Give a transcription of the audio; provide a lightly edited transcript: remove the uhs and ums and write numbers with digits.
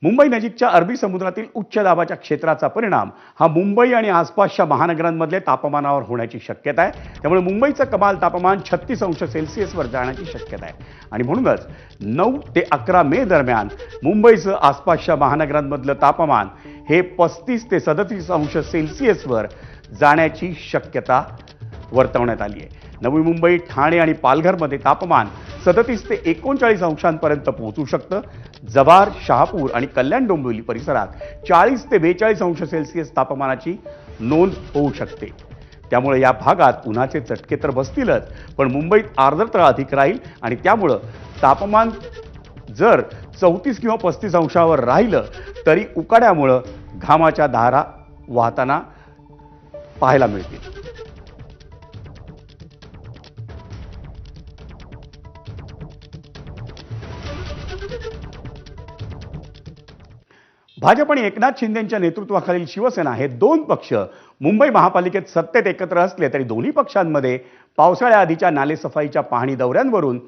मुंबई नजीकच्या अरबी समुद्रातील उच्च दाबाच्या क्षेत्राचा परिणाम हा मुंबई आणि आसपासच्या महानगरांमधले तापमानावर होण्याची शक्यता आहे। त्यामुळे मुंबईचं कमाल तापमान 36 अंश सेल्सिअसवर जाण्याची शक्यता आहे आणि म्हणूनच 9 ते 11 मे दरम्यान मुंबईचं आसपासच्या महानगरांमधलं तापमान हे 35 ते 37 अंश सेल्सिअसवर जाण्याची शक्यता वर्तवण्यात आली आहे। नवी मुंबई, ठाणे आणि पालघरमध्ये तापमान 37 ते 39 अंशांपर्यंत पोहोचू शकतं। जव्हार, शहापूर आणि कल्याण डोंबिवली परिसरात 40 ते 42 अंश सेल्सिअस तापमानाची नोंद होऊ शकते। त्यामुळे या भागात उन्हाचे चटके तर बसतीलच, पण मुंबईत आर्द्रता अधिक राहील आणि त्यामुळे तापमान जर 34 किंवा 35 अंशावर राहिलं तरी उकाड्यामुळे घामाच्या धारा वाहताना पाहायला मिळतील। भाजप आणि एकनाथ शिंदेंच्या नेतृत्वाखालील शिवसेना हे दोन पक्ष मुंबई महापालिकेत सत्तेत एकत्र असले तरी दोन्ही पक्षांमध्ये पावसाळ्याआधीच्या नालेसफाईच्या पाहणी दौऱ्यांवरून